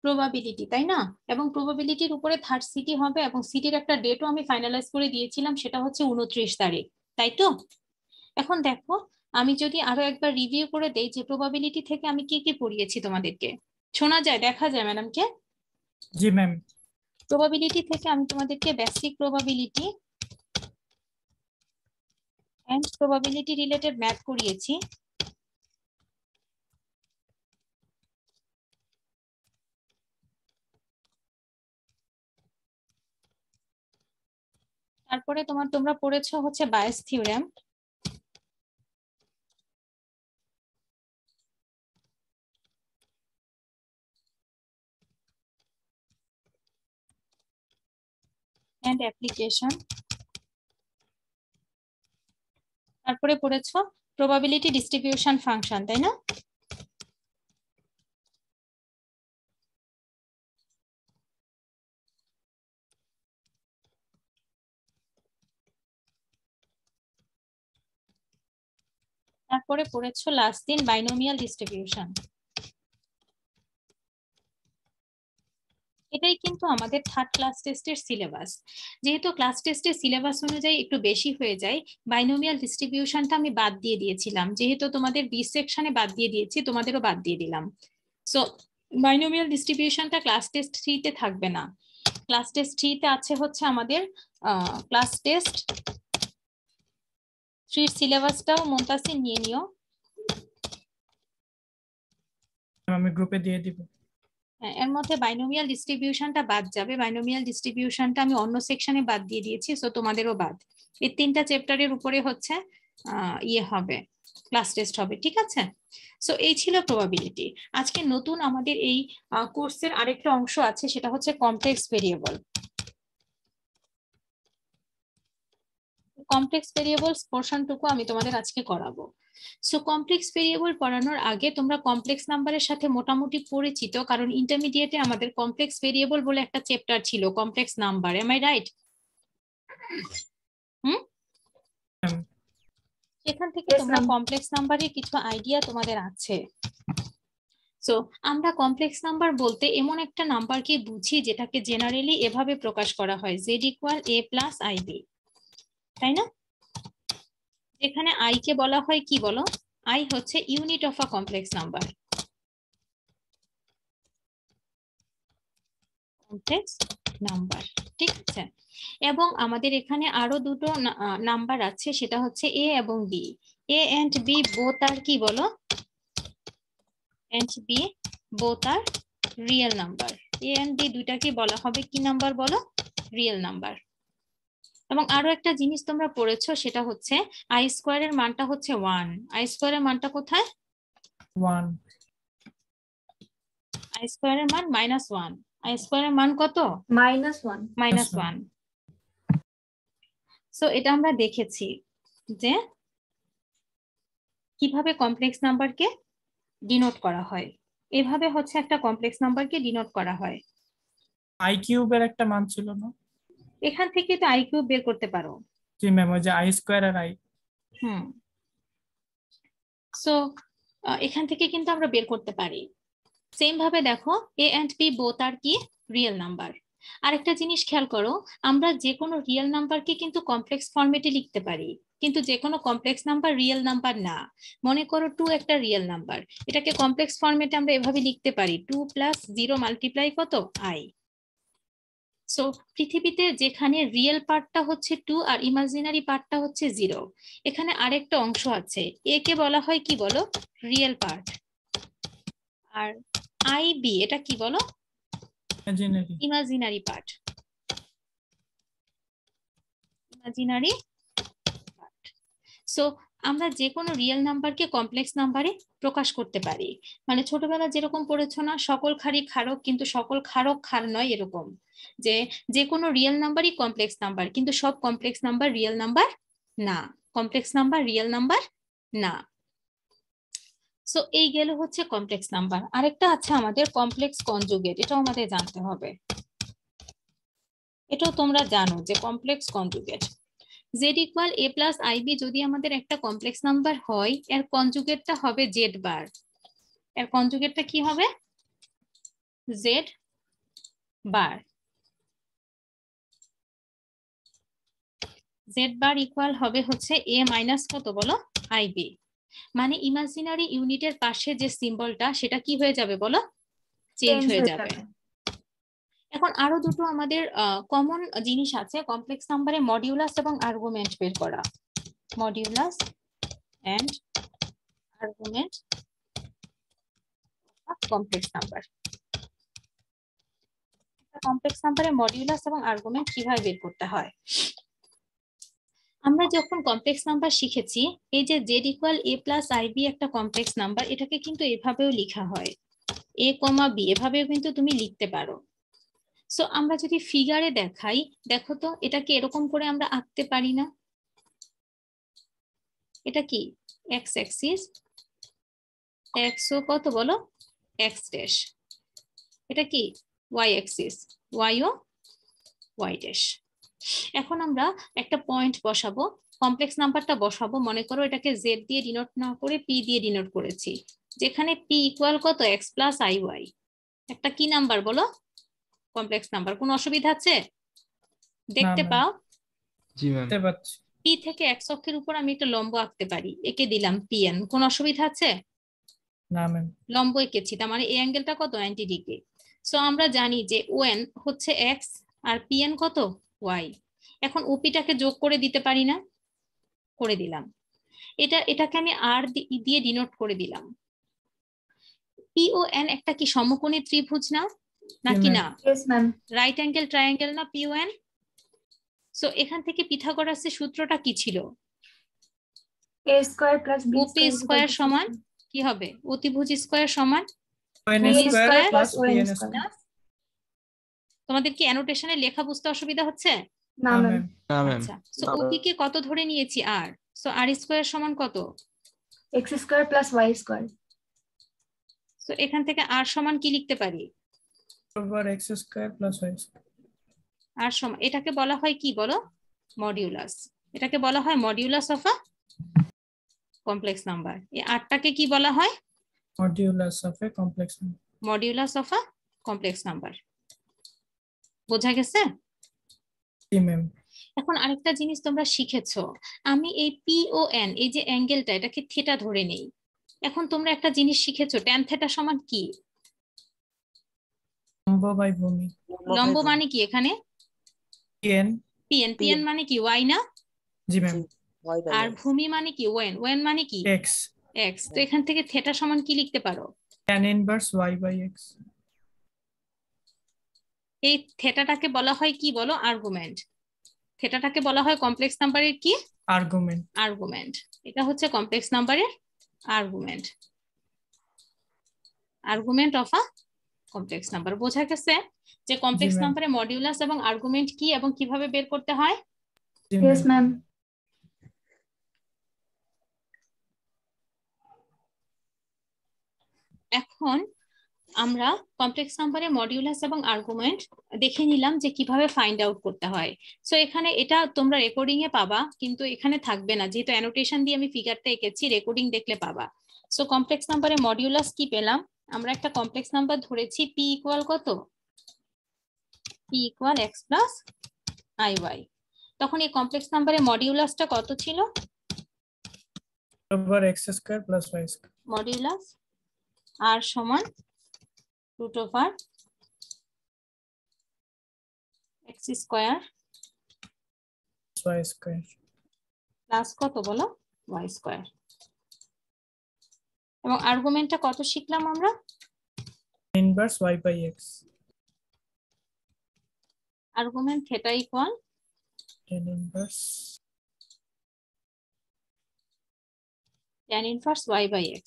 Probability, তাই না? এবং প্রবাবিলিটির উপরে থার্ড সিটি হবে, এবং সিটির একটা ডেটও আমি ফাইনালাইজ করে দিয়েছিলাম, সেটা হচ্ছে 29 তারিখ, তাই তো? এখন দেখো, আমি যদি আরো একবার রিভিউ করে দেই যে প্রবাবিলিটি থেকে আমি কি কি পড়িয়েছি তোমাদেরকে। শোনা যায়, দেখা যায় ম্যাডামকে? জি ম্যাম। প্রবাবিলিটি থেকে আমি তোমাদেরকে basic probability and probability related math করিয়েছি। তারপরে তোমরা পড়েছো হচ্ছে বায়াস থিওরেম। And application. তারপরে পড়েছো প্রবাবিলিটি ডিস্ট্রিবিউশন ফাংশন, তাই না? তারপরে পড়েছো লাস্ট দিন বাইনোমিয়াল ডিস্ট্রিবিউশন। এটাই কিন্তু আমাদের থার্ড ক্লাস টেস্টের সিলেবাস। যেহেতু ক্লাস টেস্টের সিলেবাস অনুযায়ী একটু বেশি হয়ে যায়, বাইনোমিয়াল ডিস্ট্রিবিউশনটা আমি বাদ দিয়ে দিয়েছিলাম। যেহেতু তোমাদের বি সেকশনে বাদ দিয়ে দিয়েছি, তোমাদেরও বাদ দিয়ে দিলাম। সো বাইনোমিয়াল ডিস্ট্রিবিউশনটা ক্লাস টেস্ট 3-তে থাকবে না। ক্লাস টেস্ট 3-তে আছে হচ্ছে আমাদের ক্লাস টেস্ট 3-র সিলেবাসটাও মুনতাসির নিয়ে নিও। আমি গ্রুপে দিয়ে দিব। এর মধ্যে বাইনোমিয়াল ডিস্ট্রিবিউশনটা বাদ যাবে। বাইনোমিয়াল ডিস্ট্রিবিউশনটা আমি অন্য সেকশনে বাদ দিয়ে দিয়েছি, সো তোমাদেরও বাদ। এই 3টা চ্যাপ্টারের উপরে হচ্ছে ইয়ে হবে, ক্লাস টেস্ট হবে, ঠিক আছে? সো এই ছিল প্রবাবিলিটি। আজকে নতুন আমাদের এই কোর্সের আরেকটা অংশ আছে, সেটা হচ্ছে কমপ্লেক্স ভেরিয়েবল। কমপ্লেক্স ভেরিয়েবলস পোর্শনটুকু আমি তোমাদের আজকে করাবো। সো কমপ্লেক্স ভেরিয়েবল পড়ানোর আগে তোমরা কমপ্লেক্স নাম্বারের সাথে মোটামুটি পরিচিত, কারণ ইন্টারমিডিয়েটে আমাদের কমপ্লেক্স ভেরিয়েবল বলে একটা চ্যাপ্টার ছিল, complex number. Am I right? হুম। সেখান থেকে তোমরা কমপ্লেক্স নাম্বারের কিছু আইডিয়া তোমাদের আছে। সো আমরা কমপ্লেক্স নাম্বার বলতে এমন একটা নাম্বারকে বুঝি যেটাকে জেনারেলি এভাবে প্রকাশ করা হয়, z equal a plus i b, তাই না? এখানে আই কে বলা হয় কি বলো? আই হচ্ছে unit of a complex number. Complex number, ঠিক আছে? এবং আমাদের এখানে আরো দুটো নাম্বার আছে, সেটা হচ্ছে এ এবং B. A and B both are কি বলো? And B both are real number. A and B দুইটাকে বলা হবে কি নাম্বার বলো? Real number. এবং আরো একটা জিনিস তোমরা পড়েছো, সেটা হচ্ছে আই স্কোয়ারের মানটা হচ্ছে 1। আই স্কোয়ারের মানটা কোথায়? 1। আই স্কোয়ারের মান -1। আই স্কোয়ারের মান কত? -1। -1। সো এটা আমরা দেখেছি যে কিভাবে কমপ্লেক্স নাম্বারকে ডিনোট করা হয়। এভাবে হচ্ছে একটা কমপ্লেক্স নাম্বারকে ডিনোট করা হয়। আই কিউবের একটা মান ছিল না? এখান থেকে তো আই কিউব বের করতে পারো। জি ম্যাম, ওই যে আই স্কোয়ার আর আই। হুম। সো এখান থেকে কিন্তু আমরা বের করতে পারি। সেম ভাবে দেখো, এ এন্ড বি বোথ আর কি? Real number. আরেকটা জিনিস খেয়াল করো, আমরা যে কোনো রিয়েল নাম্বারকে কিন্তু কমপ্লেক্স ফরম্যাটে লিখতে পারি, কিন্তু যে কোনো কমপ্লেক্স নাম্বার রিয়েল নাম্বার না। মনে করো 2 একটা রিয়েল নাম্বার, এটাকে কমপ্লেক্স ফরম্যাটে আমরা এভাবে লিখতে পারি, 2 + 0 মাল্টিপ্লাই কত? আই। সো পৃথিবীতে যেখানে রিয়েল পার্টটা হচ্ছে 2 আর ইমাজিনারি পার্টটা হচ্ছে 0, এখানে আরেকটা অংশ আছে, একে বলা হয় কি বলো? Real part. আর আই বি এটা কি বলো? Imaginary. Imaginary part. Imaginary part. So আমরা যে কোনো রিয়েল নাম্বারকে কমপ্লেক্স নাম্বারে প্রকাশ করতে পারি। মানে ছোটবেলা যেরকম পড়েছো না, সকল খারি ক্ষারক কিন্তু সকল ক্ষারক ক্ষার নয়, এরকম যে যে কোনো রিয়েল নাম্বারই কমপ্লেক্স নাম্বার, কিন্তু সব কমপ্লেক্স নাম্বার রিয়েল নাম্বার না। কমপ্লেক্স নাম্বার রিয়েল নাম্বার না। সো এই গেল হচ্ছে কমপ্লেক্স নাম্বার। আরেকটা আছে আমাদের কমপ্লেক্স কনজুগেট, এটাও আমাদের জানতে হবে। এটাও তোমরা জানো যে complex conjugate, Z equal a plus i b যদি আমাদের একটা কমপ্লেক্স নাম্বার হয়, এর কনজুগেটটা হবে জেড বার। এর কনজুগেটটা কি হবে? Z bar, Z bar equal হবে হচ্ছে এ মাইনাস কত বলো, আইবি। মানে ইমাজিনারি ইউনিটের পাশে যে সিম্বলটা সেটা কি হয়ে যাবে বলো, চেঞ্জ হয়ে যাবে। এখন আরো দুটো আমাদের কমন জিনিস আছে কমপ্লেক্স নাম্বারে, মডিউলাস এবং আর্গুমেন্ট বের করা। Modulus and argument complex number. Complex নাম্বারে মডিউলাস এবং আর্গুমেন্ট কিভাবে বের করতে হয়। আমরা যখন কমপ্লেক্স নাম্বার শিখেছি, এই যে Z equal a plus i b একটা কমপ্লেক্স নাম্বার, এটাকে কিন্তু এভাবেও লেখা হয়, এ কমা বি, এভাবেও কিন্তু তুমি লিখতে পারো। সো আমরা যদি ফিগারে দেখাই, দেখো তো এটাকে এরকম করে আমরা আঁকতে পারি না? এটা কি এক্স অ্যাক্সিস, এক্স ও কত বলো, এক্স ড্যাশ। এটা কি ওয়াই অ্যাক্সিস, ওয়াই ও ওয়াই ড্যাশ। এখন আমরা একটা পয়েন্ট বসাবো, কমপ্লেক্স নাম্বারটা বসাবো, মনে করো এটাকে জেড দিয়ে ডিনোট না করে পি দিয়ে ডিনোট করেছি, যেখানে পি ইকুয়াল কত, এক্স প্লাস আই ওয়াই। একটা কি নাম্বার বলো, কমপ্লেক্স নাম্বার। কোনো অসুবিধা আছে? দেখতে ম্যাম। পাও? জি ম্যাম। দেখতে পাচ্ছি। পি থেকে এক্স অক্ষের উপর আমি একটা লম্ব আঁকতে পারি, একে দিলাম পিএন। কোনো অসুবিধা আছে? না ম্যাম। লম্ব এঁকেছি, তার মানে এই অ্যাঙ্গেলটা কত, 90 ডিগ্রি। সো আমরা জানি যে ওএন হচ্ছে এক্স আর পিএন কত, ওয়াই। এখন ওপিটাকে যোগ করে দিতে পারি না? করে দিলাম। এটাকে আমি আর দিয়ে ডিনোট করে দিলাম। পি ও এন একটা কি সমকোণী ত্রিভুজ না, নাকি ma'am. না? রাইট অ্যাঙ্গেল ট্রায়াঙ্গেল না পি ও এন? সো এখান থেকে পিথাগোরাসের সূত্রটা কি ছিল? a square plus b OP square square equal to সমান 16. কি হবে, অতিভুজ স্কয়ার সমান n a square square plus plus pn n square. square. তোমাদের কি অ্যানোটেশনে লেখা বুঝতে অসুবিধা হচ্ছে? না না ম্যাম। ম্যাম। না ম্যাম। আচ্ছা, সো ওপি কে কত ধরে নিয়েছি, আর। সো আর স্কয়ার সমান কত? x square plus y square. So এখান থেকে আর সমান কি লিখতে পারি, Over x square plus y square. আর সমান, এটাকে বলা হয় কি বলো, মডিউলাস। এটাকে বলা হয় modulus of a complex number. এই আটটাকে কি বলা হয়, Modulus of a complex number. Modulus of a complex number. বোঝা গেছে? জি ম্যাম। এখন আরেকটা জিনিস তোমরা শিখেছো, আমি এই পি ও এন, এই যে অ্যাঙ্গেলটা, এটাকে থিটা ধরে নেই। এখন তোমরা একটা জিনিস শিখেছো, ট্যান থিটা সমান কি? লম্ব বাই ভূমি। লম্ব মানে কি এখানে, pn. পিএন, পিএন মানে কি ওয়াই না? জি ম্যাম। আর ভূমি মানে কি ওয়েন, ওয়েন মানে কি x. এক্স। তো এখান থেকে থিটা সমান কি লিখতে পারো, tan inverse y by x. এই থিটাটাকে বলা হয় কি বলো, আর্গুমেন্ট। থিটাটাকে বলা হয় কমপ্লেক্স নাম্বারের কি, Argument. আর্গুমেন্ট। এটা হচ্ছে কমপ্লেক্স নাম্বারের argument, argument of a complex number. বোঝা গেছে যে কমপ্লেক্স ma'am. নাম্বারে মডিউলাস এবং আর্গুমেন্ট কি এবং কিভাবে বের করতে হয়? জি Yes ম্যাম। ma'am. এখন আমরা কমপ্লেক্স নাম্বারে মডিউলাস এবং আর্গুমেন্ট দেখে নিলাম যে কিভাবে ফাইন্ড আউট করতে হয়। সো এখানে এটা তোমরা রেকর্ডিং এ পাবা, কিন্তু এখানে থাকবে না, যেহেতু অ্যানোটেশন দিয়ে আমি ফিগারটা এঁকেছি, রেকর্ডিং দেখলে পাবা। সো কমপ্লেক্স নাম্বারে মডিউলাস কি পেলাম, আমরা একটা কমপ্লেক্স নাম্বার ধরেছি পি ইকুয়াল কত, p equal x plus i y. তখন এই কমপ্লেক্স নাম্বারে মডিউলাসটা কত ছিল, Over x square plus y square. Modulus r সমান root over x square y square. Plus কত বলো, ওয়াই স্কোয়ার। এবং আর্গুমেন্টটা কত শিখলাম আমরা, Inverse y by x. Argument theta equal Tan inverse. tan inverse y by x।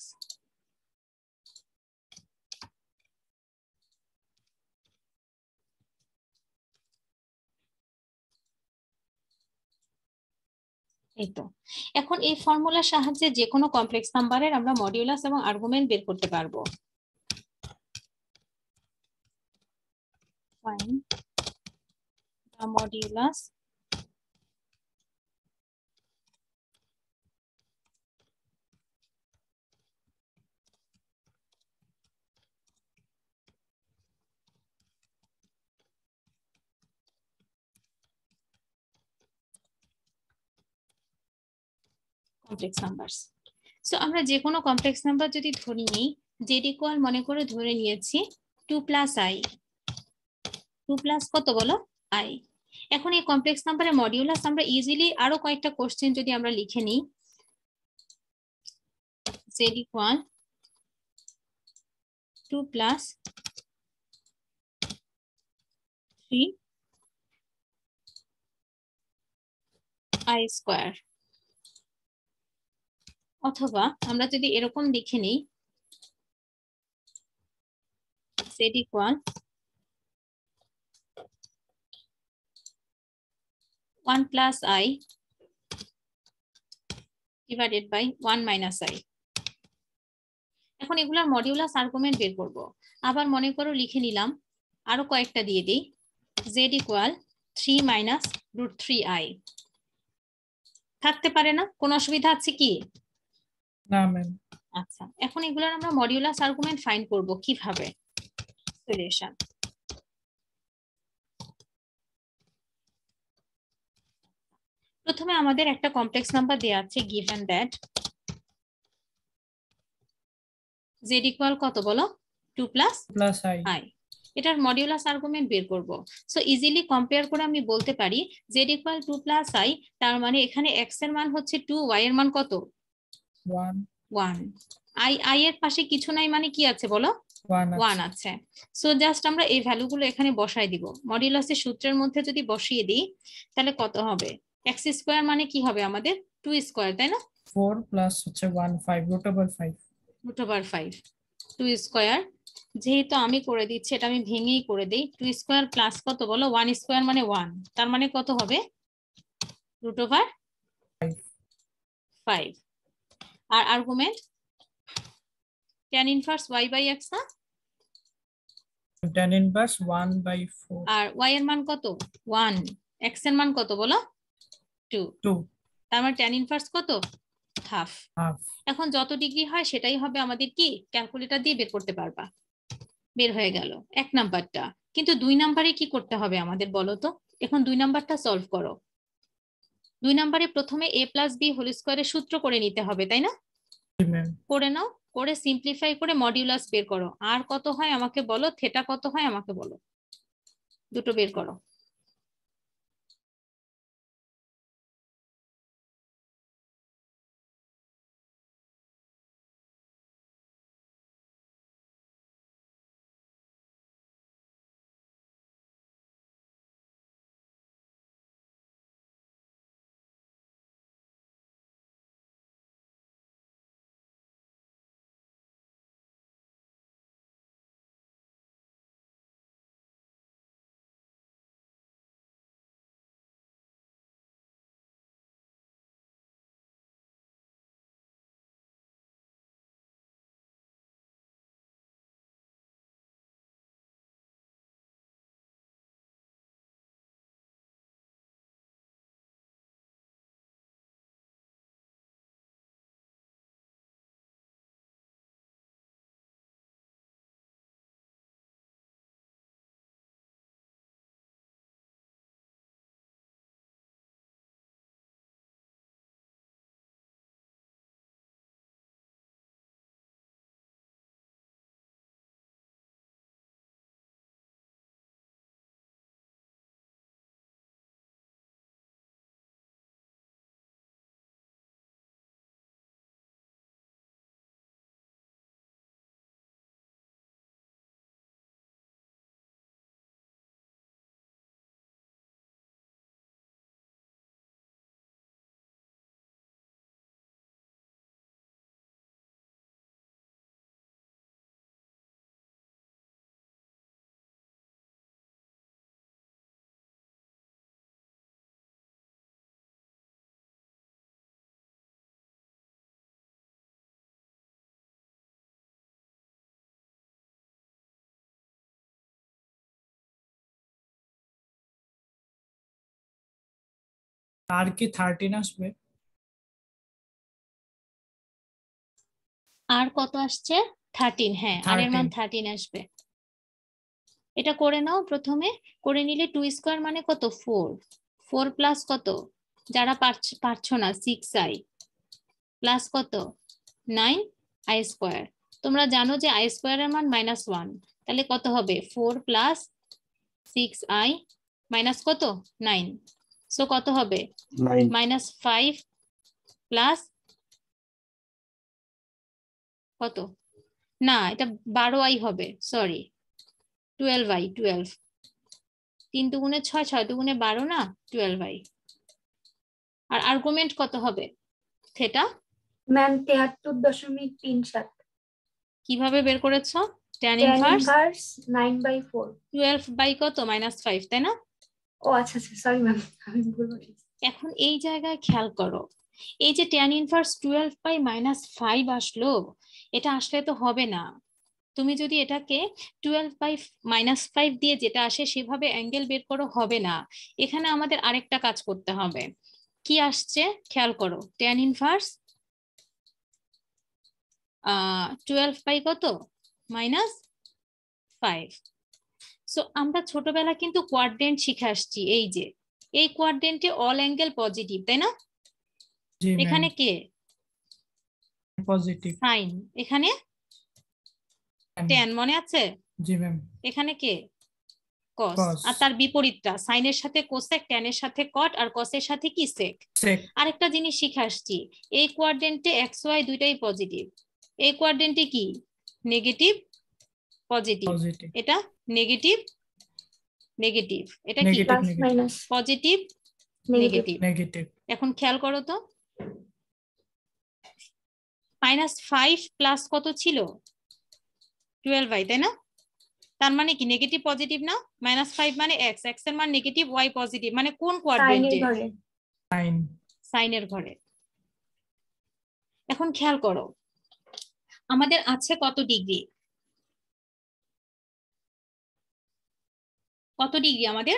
এই তো, এখন এই ফর্মুলার সাহায্যে যে কোনো কমপ্লেক্স নাম্বারের আমরা মডিউলাস এবং আর্গুমেন্ট বের করতে পারবো। Find the modulus complex numbers. So আমরা যে কোনো কমপ্লেক্স নাম্বার যদি ধরে নিই, জেড ইকুয়াল মনে করে ধরে নিয়েছি 2 প্লাস আই। 2 প্লাস কত বলো? আই। এখন এই কমপ্লেক্স নাম্বারের মডিউলাস আমরা ইজিলি আরো কয়েকটা কোশ্চেন যদি আমরা লিখে নিই, z equal 2 plus 3 i square, অথবা আমরা যদি এরকম লিখে নিই z equal 1 plus i divided by 1 minus i. এখন এগুলার মডিউলাস আর্গুমেন্ট বের করব। আবার মনে করো লিখে নিলাম, আরো কয়েকটা দিয়ে দিই, z equal 3 minus root 3i। থাকতে পারে না? কোনো অসুবিধা আছে কি? না ম্যাম। আচ্ছা, এখন এগুলোর আমরা মডিউলাস আর্গুমেন্ট ফাইন্ড করব কিভাবে? সলিউশন। প্রথমে আমাদের একটা কমপ্লেক্স নাম্বার দেয়া আছে, given that z ইকুয়াল কত বলো? 2 প্লাস প্লাস আই। আই। এটার মডিউলাস আর্গুমেন্ট বের করব। সো ইজিলি কম্পেয়ার করে আমি বলতে পারি z ইকুয়াল 2 প্লাস আই, তার মানে এখানে x এর মান হচ্ছে 2, y এর মান কত? 1 1। আই এর পাশে কিছু নাই মানে কি আছে বলো? 1 আছে। সো জাস্ট আমরা এই ভ্যালুগুলো এখানে বসাই দিব। মডিউলাসের সূত্রের মধ্যে যদি বসিয়ে দিই তাহলে কত হবে? x স্কয়ার মানে কি হবে আমাদের? 2 স্কয়ার, তাই না? 4 প্লাস হচ্ছে 1 5 root over 5। Root over 5 2 square, যেহেতু আমি করে দিচ্ছি এটা আমি ভেঙেই করে দেই। 2 স্কয়ার প্লাস কত বলো? 1 স্কয়ার মানে 1, তার মানে কত হবে? Root over 5। আর argument tan inverse y by x না? tan inverse 1/4। আর y এর মান কত? 1। x এর মান কত বলো? 2। 2 তার মানে tan ইনভার্স কত? হাফ। হাফ। এখন যত ডিগ্রি হয় সেটাই হবে আমাদের কি? ক্যালকুলেটর দিয়ে বের করতে পারবা। বের হয়ে গেল এক নাম্বারটা। কিন্তু 2 নাম্বারে কি করতে হবে আমাদের বলো তো? এখন 2 নাম্বারটা সলভ করো। 2 নাম্বারে প্রথমে a প্লাস বি হোল স্কোয়ারের সূত্র করে নিতে হবে, তাই না? করে নাও, করে সিম্পলিফাই করে মডিউলাস বের করো। আর কত হয় আমাকে বলো, থেটা কত হয় আমাকে বলো, দুটো বের করো। আর কি 13 আসবে? আর কত আসছে? 13। হ্যাঁ, আর এর মান 13 আসবে। এটা করে নাও প্রথমে। করে নিলে 2 স্কয়ার মানে কত? 4। 4 প্লাস কত? যারা পারছো না 6i। প্লাস কত 9 আই স্কোয়ার। তোমরা জানো যে আই স্কোয়ারের মান -1, তাহলে কত হবে 4 প্লাস 6i মাইনাস কত 9, সো কত হবে 5 প্লাস কত, না এটা 12i হবে, সরি 12i, 12, 3 দুগুণে 6, 6 দুগুণে 12, না 12i। আর আর্গুমেন্ট কত হবে থেটা? ম্যাম 73.37। কিভাবে বের করেছো? tan tan inverse inverse 9/4। 12 by কত -5, তাই না? ও আচ্ছা আচ্ছা, সরি ম্যাম, আমি ভুল বলেছি। এখন এই জায়গায় খেয়াল করো, এই যে tan ইনভার্স 12 বাই -5 আসলো, এটা আসলে তো হবে না। তুমি যদি এটাকে 12 বাই -5 দিয়ে যেটা আসে সেভাবে অ্যাঙ্গেল বের করো, হবে না। এখানে আমাদের আরেকটা কাজ করতে হবে। কি আসছে খেয়াল করো, tan ইনভার্স 12 বাই কত -5। সো আমরা ছোটবেলা কিন্তু কোয়াড্রেন্ট শিখে আসছি, এই যে এই কোয়াড্রেন্টে অল অ্যাঙ্গেল পজিটিভ, তাই না? জি ম্যাম, এখানে কে পজিটিভ। সাইন, এখানে tan, মনে আছে? জি ম্যাম, এখানে কে কস, cos, আর তার বিপরীতটা সাইনের সাথে কোসেক, ট্যানের সাথে কট, আর কসের সাথে কি সেক। sec, আরেকটা জিনিস শিখে আসছি, এই কোয়াড্রেন্টে এক্স ওয়াই দুইটাই পজিটিভ, এই কোয়াড্রেন্টে কি নেগেটিভ পজিটিভ, positive, এটা নেগেটিভ নেগেটিভ, এটা কি negative, plus negative, minus positive negative. Negative. negative, এখন খেয়াল করো তো, -5 প্লাস কত ছিল 12i, তাই না? তার মানে কি নেগেটিভ পজিটিভ না? -5 মানে এক্স, এক্স এর মান নেগেটিভ, ওয়াই পজিটিভ, মানে কোন সাইনের কোয়াড্রেন্টে? ঘরে। 9, সাইনের ঘরে। এখন খেয়াল করো, আমাদের আছে কত ডিগ্রি, কত ডিগ্রি আমাদের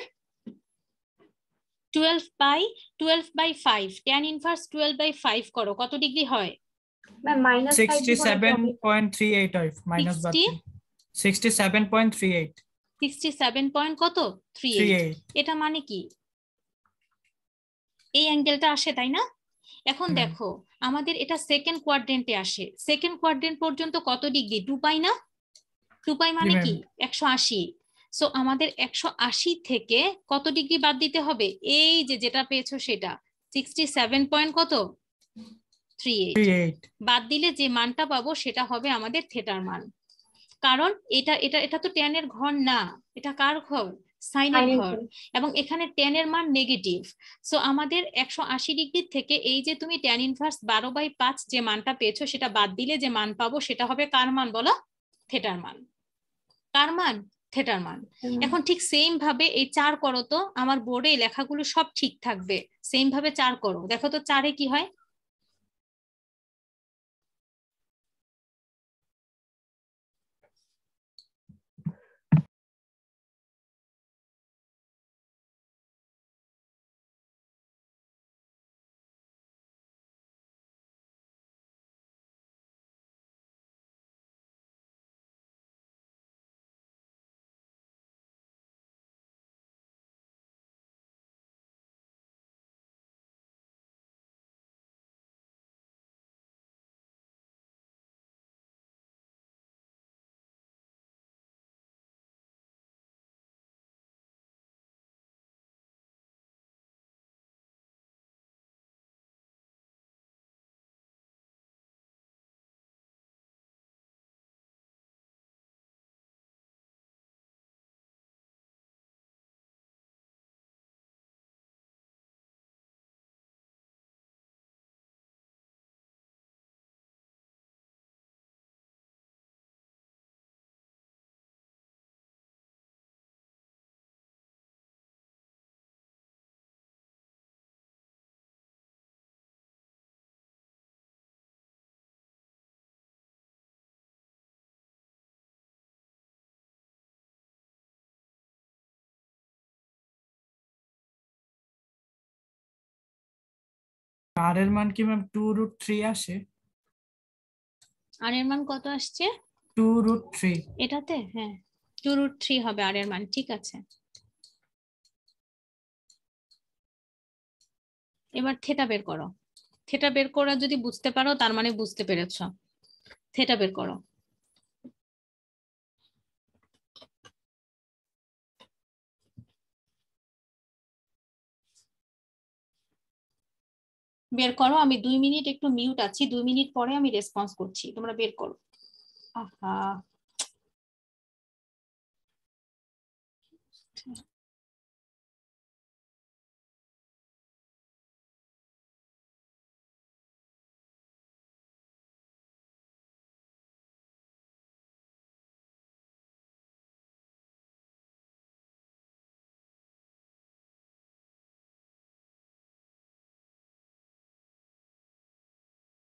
12/5, tan ইনভার্স 12/5 করো, কত ডিগ্রি হয়? ম্যাম -5 দিব নাকি হবে? 67.38 হয়, মাইনাস 60 বাদ দিন। 67.38, 67 পয়েন্ট কত 38। 38, এটা মানে কি এই অ্যাঙ্গেলটা আসে, তাই না? এখন ম্যাম, দেখো আমাদের এটা সেকেন্ড কোয়াড্রেন্টে আসে, সেকেন্ড কোয়াড্রেন্ট পর্যন্ত কত ডিগ্রি 2π না? 2π জি মানে ম্যাম, কি 180। সো আমাদের 180 থেকে কত ডিগ্রি বাদ দিতে হবে? এই যে যেটা পেয়েছো সেটা 67 পয়েন্ট কত 38, 38, বাদ দিলে যে মানটা পাবো সেটা হবে আমাদের থেটার মান। কারণ এটা এটা এটা তো tan এর ঘর না, এটা কার ঘর? সাইনের সাইনের ঘর। ঘরে। এবং এখানে tan এর মান নেগেটিভ, সো আমাদের 180 ডিগ্রি থেকে এই যে তুমি tan ইনভার্স 12/5 যে মানটা পেয়েছো সেটা বাদ দিলে যে মান পাবো সেটা হবে কার মান বলো? থেটার মান। কার মান? থেটার মান। এখন ঠিক সেম ভাবে এই 4 করো তো, আমার বোর্ডে এই লেখাগুলো সব ঠিক থাকবে, সেম ভাবে 4 করো, দেখো তো 4-এ কি হয়। আর এর মান কি ম্যাম 2√3 আসে? আর এর মান কত আসছে 2√3, এটাতে? হ্যাঁ 2√3 হবে আর এর মান, ঠিক আছে। এবার থেটা বের করো, থেটা বের করা যদি বুঝতে পারো তার মানে বুঝতে পেরেছো। থেটা বের করো। বের করো, আমি 2 মিনিট একটু মিউট আছি, 2 মিনিট পরে আমি রেসপন্স করছি, তোমরা বের করো। আহা